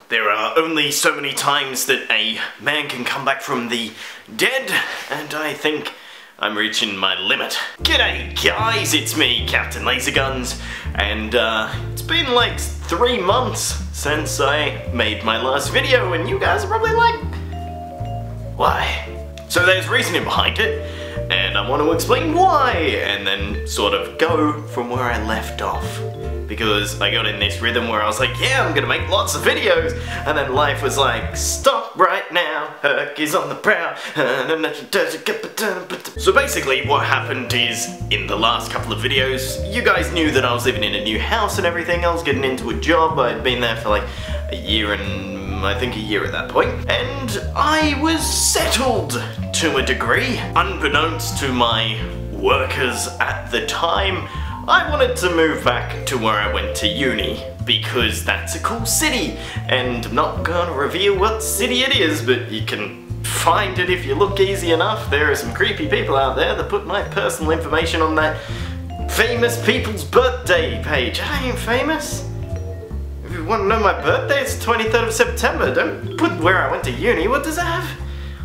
There are only so many times that a man can come back from the dead, and I think I'm reaching my limit. G'day guys, it's me, Captain Laserguns, and it's been like 3 months since I made my last video, and you guys are probably like, why? So there's reasoning behind it, and I want to explain why, and then sort of go from where I left off. Because I got in this rhythm where I was like, yeah, I'm gonna make lots of videos, and then life was like, stop right now, Herc is on the prowl. So basically what happened is, in the last couple of videos, you guys knew that I was living in a new house and everything. I was getting into a job. I'd been there for like a year and I think a year at that point, and I was settled to a degree. Unbeknownst to my workers at the time, I wanted to move back to where I went to uni, because that's a cool city, and I'm not gonna reveal what city it is, but you can find it if you look easy enough. There are some creepy people out there that put my personal information on that famous people's birthday page. I ain't famous. If you want to know my birthday, it's 23rd of September. Don't put where I went to uni. What does that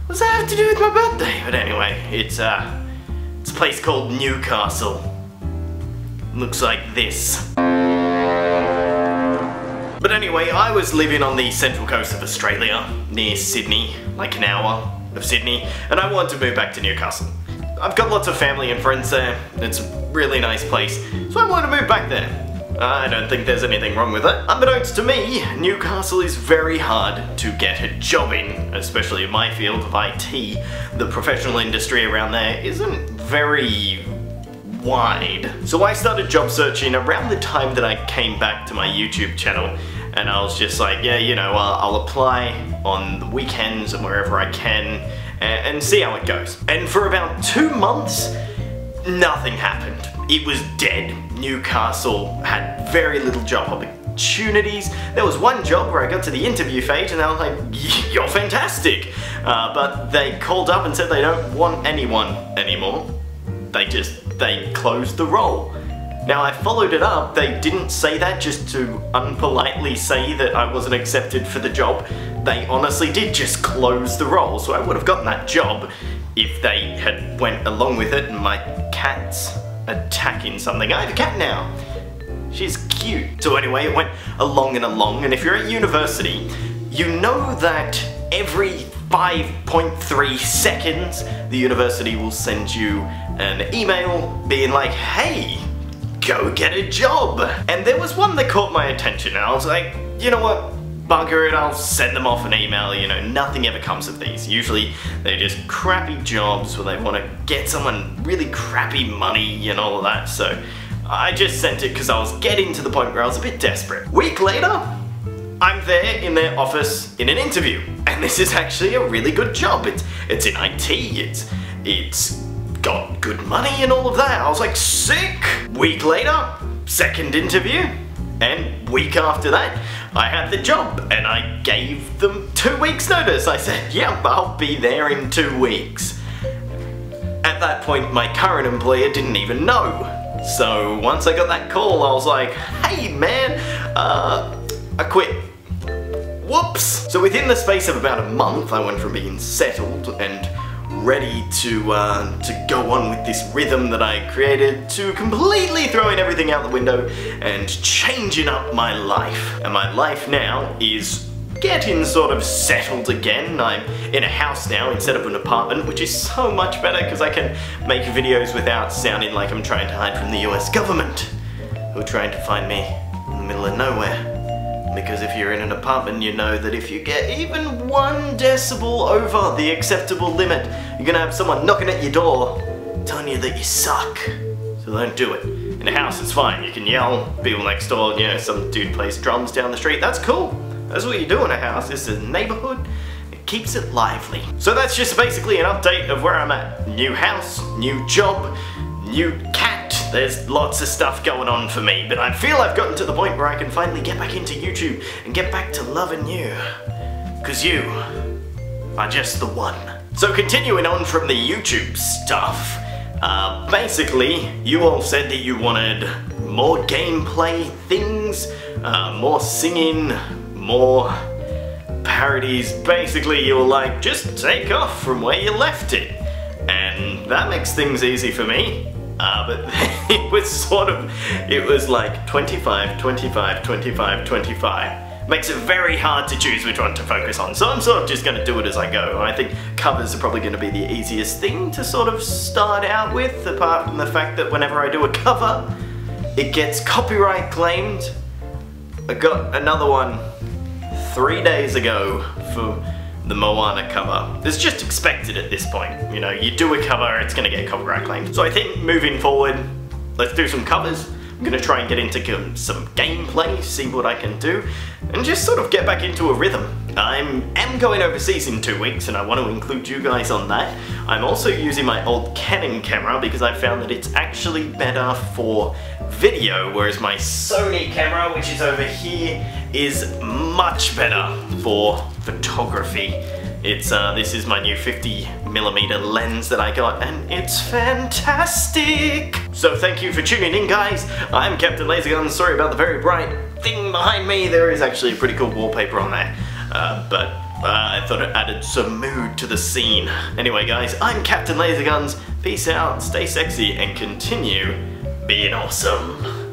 have to do with my birthday? But anyway, it's a place called Newcastle. Looks like this. But anyway, I was living on the central coast of Australia, near Sydney, like an hour of Sydney, and I wanted to move back to Newcastle. I've got lots of family and friends there, it's a really nice place, so I wanted to move back there. I don't think there's anything wrong with it. Unbeknownst to me, Newcastle is very hard to get a job in, especially in my field of IT. The professional industry around there isn't very wide. So I started job searching around the time that I came back to my YouTube channel, and I was just like, yeah, you know, I'll apply on the weekends and wherever I can and see how it goes. And for about 2 months, nothing happened. It was dead. Newcastle had very little job opportunities. There was one job where I got to the interview phase and I was like, you're fantastic. But they called up and said they don't want anyone anymore. They closed the role. Now I followed it up. They didn't say that just to unpolitely say that I wasn't accepted for the job. They honestly did just close the role, so I would have gotten that job if they had went along with it. And my cat's attacking something. I have a cat now. She's cute. So anyway, it went along and along, and if you're at university, you know that every 5.3 seconds, the university will send you an email being like, hey, go get a job. And there was one that caught my attention, and I was like, you know what, bugger it, I'll send them off an email. You know, nothing ever comes of these. Usually they're just crappy jobs where they want to get someone really crappy money and all of that, so I just sent it because I was getting to the point where I was a bit desperate. Week later, I'm there in their office in an interview, and this is actually a really good job. It's in IT, it's got good money and all of that. I was like, sick! Week later, second interview, and week after that, I had the job, and I gave them 2 weeks notice. I said, yeah, I'll be there in 2 weeks. At that point, my current employer didn't even know. So once I got that call, I was like, hey man, I quit. Whoops! So within the space of about a month, I went from being settled and ready to go on with this rhythm that I created to completely throwing everything out the window and changing up my life. And my life now is getting sort of settled again. I'm in a house now instead of an apartment, which is so much better because I can make videos without sounding like I'm trying to hide from the US government, who are trying to find me in the middle of nowhere. Because if you're in an apartment, you know that if you get even 1 decibel over the acceptable limit, you're gonna have someone knocking at your door telling you that you suck. So don't do it. In a house, it's fine. You can yell, people next door, you know, some dude plays drums down the street. That's cool. That's what you do in a house. It's a neighborhood. It keeps it lively. So that's just basically an update of where I'm at. New house, new job, new cat. There's lots of stuff going on for me, but I feel I've gotten to the point where I can finally get back into YouTube and get back to loving you. Cause you are just the one. So continuing on from the YouTube stuff, basically you all said that you wanted more gameplay things, more singing, more parodies, basically you were like, just take off from where you left it. And that makes things easy for me. But it was like 25, 25, 25, 25. Makes it very hard to choose which one to focus on. So I'm sort of just going to do it as I go. I think covers are probably going to be the easiest thing to sort of start out with, apart from the fact that whenever I do a cover, it gets copyright claimed. I got another one 3 days ago for the Moana cover. It's just expected at this point. You know, you do a cover, it's gonna get copyright claimed. So I think moving forward, let's do some covers. I'm gonna try and get into some gameplay, see what I can do, and just sort of get back into a rhythm. I am going overseas in 2 weeks, and I want to include you guys on that. I'm also using my old Canon camera because I found that it's actually better for video, whereas my Sony camera, which is over here, is much better for photography. This is my new 50mm lens that I got, and it's fantastic! So thank you for tuning in, guys. I'm Captain Lasergun. Sorry about the very bright thing behind me. There is actually a pretty cool wallpaper on there, but I thought it added some mood to the scene. Anyway, guys, I'm Captain Laserguns. Peace out, stay sexy, and continue being awesome.